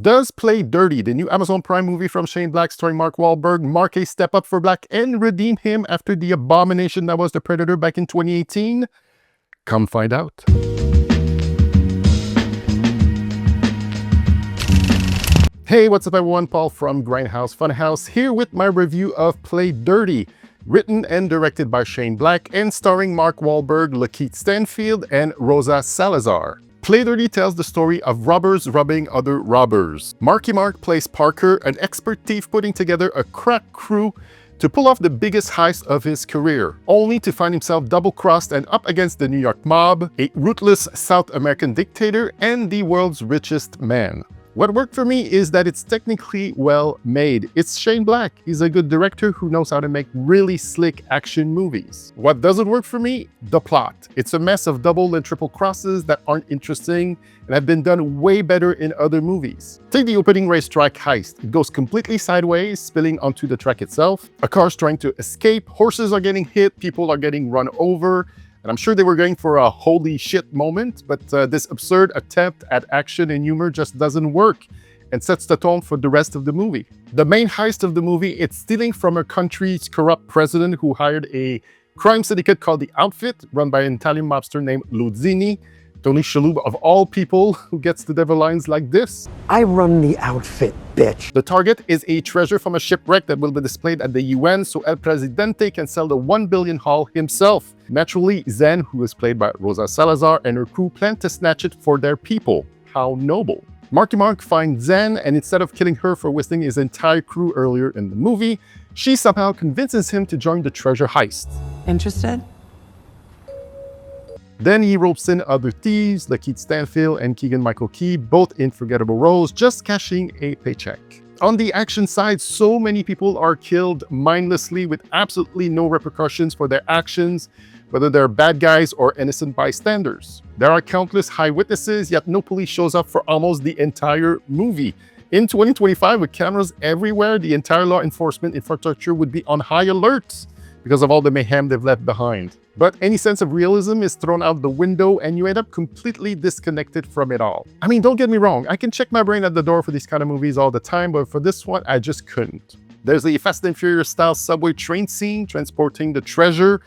Does Play Dirty, the new Amazon Prime movie from Shane Black starring Mark Wahlberg, mark a step up for Black and redeem him after the abomination that was The Predator back in 2018? Come find out. Hey, what's up everyone? Paul from Grindhouse, Funhouse here with my review of Play Dirty, written and directed by Shane Black and starring Mark Wahlberg, Lakeith Stanfield, and Rosa Salazar. Play Dirty tells the story of robbers robbing other robbers. Marky Mark plays Parker, an expert thief putting together a crack crew to pull off the biggest heist of his career, only to find himself double-crossed and up against the New York mob, a ruthless South American dictator, and the world's richest man. What worked for me is that it's technically well made. It's Shane Black. He's a good director who knows how to make really slick action movies. What doesn't work for me? The plot. It's a mess of double and triple crosses that aren't interesting and have been done way better in other movies. Take the opening racetrack heist. It goes completely sideways, spilling onto the track itself. A car's trying to escape, horses are getting hit, people are getting run over, and I'm sure they were going for a holy shit moment, but this absurd attempt at action and humor just doesn't work and sets the tone for the rest of the movie. The main heist of the movie, it's stealing from a country's corrupt president who hired a crime syndicate called The Outfit, run by an Italian mobster named Luzzini. Tony Shalhoub, of all people, who gets to deliver lines like this. I run the outfit, bitch. The target is a treasure from a shipwreck that will be displayed at the UN so El Presidente can sell the 1 billion haul himself. Naturally, Zen, who is played by Rosa Salazar, and her crew plan to snatch it for their people. How noble. Marky Mark finds Zen, and instead of killing her for wasting his entire crew earlier in the movie, she somehow convinces him to join the treasure heist. Interested? Then he ropes in other thieves, Lakeith Stanfield and Keegan-Michael Key, both in forgettable roles, just cashing a paycheck. On the action side, so many people are killed mindlessly with absolutely no repercussions for their actions, whether they're bad guys or innocent bystanders. There are countless eyewitnesses, yet no police shows up for almost the entire movie. In 2025, with cameras everywhere, the entire law enforcement infrastructure would be on high alert because of all the mayhem they've left behind. But any sense of realism is thrown out the window and you end up completely disconnected from it all. I mean, don't get me wrong, I can check my brain at the door for these kind of movies all the time, but for this one, I just couldn't. There's a Fast and Furious style subway train scene transporting the treasure.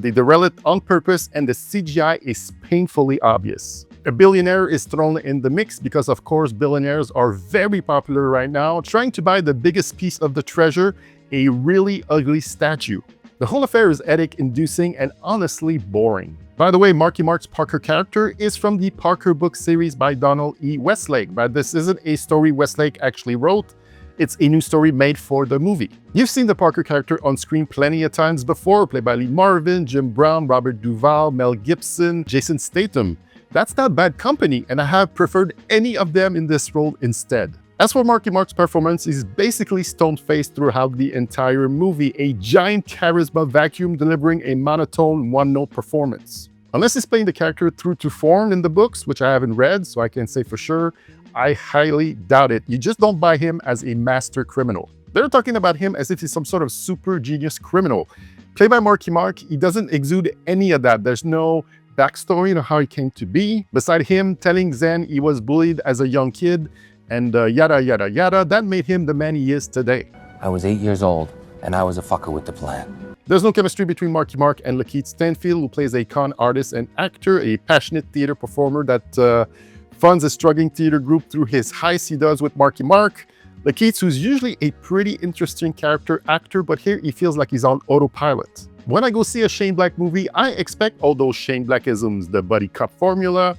They derail it on purpose and the CGI is painfully obvious. A billionaire is thrown in the mix because, of course, billionaires are very popular right now, trying to buy the biggest piece of the treasure, a really ugly statue. The whole affair is headache-inducing and honestly boring. By the way, Marky Mark's Parker character is from the Parker book series by Donald E. Westlake, but this isn't a story Westlake actually wrote. It's a new story made for the movie. You've seen the Parker character on screen plenty of times before, played by Lee Marvin, Jim Brown, Robert Duvall, Mel Gibson, Jason Statham. That's not bad company, and I have preferred any of them in this role instead. As for Marky Mark's performance, he's basically stone-faced throughout the entire movie, a giant charisma vacuum delivering a monotone one-note performance. Unless he's playing the character true to form in the books, which I haven't read, so I can't say for sure, I highly doubt it. You just don't buy him as a master criminal. They're talking about him as if he's some sort of super genius criminal. Played by Marky Mark, he doesn't exude any of that. There's no backstory on how he came to be. Beside him telling Zen he was bullied as a young kid, and yada yada yada, that made him the man he is today. I was 8 years old, and I was a fucker with the plan. There's no chemistry between Marky Mark and Lakeith Stanfield, who plays a con artist and actor, a passionate theater performer that funds a struggling theater group through his heists he does with Marky Mark. Lakeith, who's usually a pretty interesting character actor, but here he feels like he's on autopilot. When I go see a Shane Black movie, I expect all those Shane Blackisms, the buddy cop formula,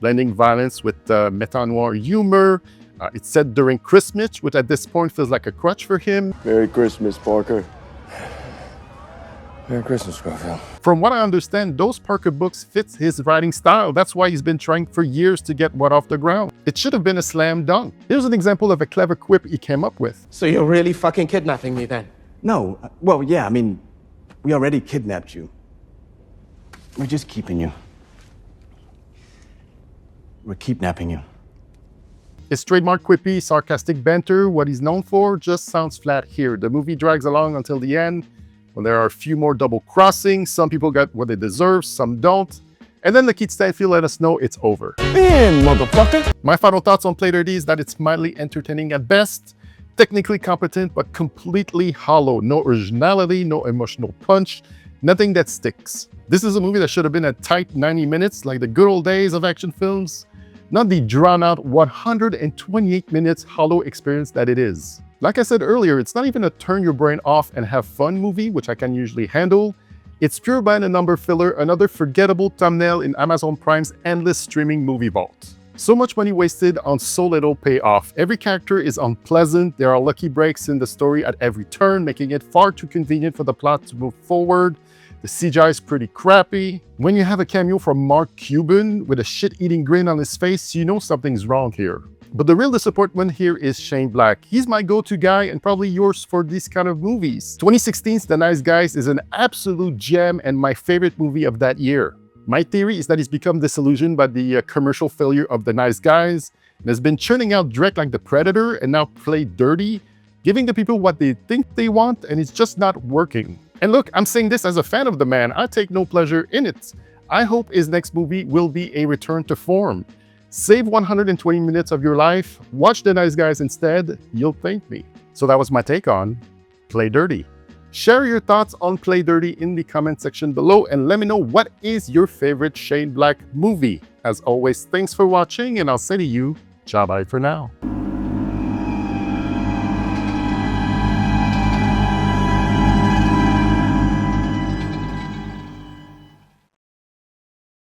blending violence with meta-noir humor. It's set during Christmas, which at this point feels like a crutch for him. Merry Christmas, Parker. Merry Christmas, Garfield. From what I understand, those Parker books fits his writing style. That's why he's been trying for years to get what off the ground. It should have been a slam dunk. Here's an example of a clever quip he came up with. So you're really fucking kidnapping me then? No, well, yeah, I mean, we already kidnapped you. We're just keeping you. We're kidnapping you. His trademark quippy, sarcastic banter, what he's known for, just sounds flat here. The movie drags along until the end, when there are a few more double crossings. Some people got what they deserve, some don't. And then Lakeith Stanfield let us know it's over. Man, motherfucker! My final thoughts on Play Dirty is that it's mildly entertaining at best, technically competent, but completely hollow. No originality, no emotional punch, nothing that sticks. This is a movie that should have been a tight 90 minutes, like the good old days of action films, not the drawn-out 128 minutes hollow experience that it is. Like I said earlier, it's not even a turn your brain off and have fun movie, which I can usually handle. It's pure by the number filler, another forgettable thumbnail in Amazon Prime's endless streaming movie vault. So much money wasted on so little payoff. Every character is unpleasant, there are lucky breaks in the story at every turn, making it far too convenient for the plot to move forward. The CGI is pretty crappy. When you have a cameo from Mark Cuban with a shit-eating grin on his face, you know something's wrong here. But the real disappointment here is Shane Black. He's my go-to guy and probably yours for these kind of movies. 2016's The Nice Guys is an absolute gem and my favorite movie of that year. My theory is that he's become disillusioned by the commercial failure of The Nice Guys and has been churning out direct like The Predator and now Play Dirty, giving the people what they think they want, and it's just not working. And look, I'm saying this as a fan of the man. I take no pleasure in it. I hope his next movie will be a return to form. Save 120 minutes of your life, watch The Nice Guys instead, you'll thank me. So that was my take on Play Dirty. Share your thoughts on Play Dirty in the comment section below and let me know what is your favorite Shane Black movie. As always, thanks for watching and I'll say to you, ciao bye for now.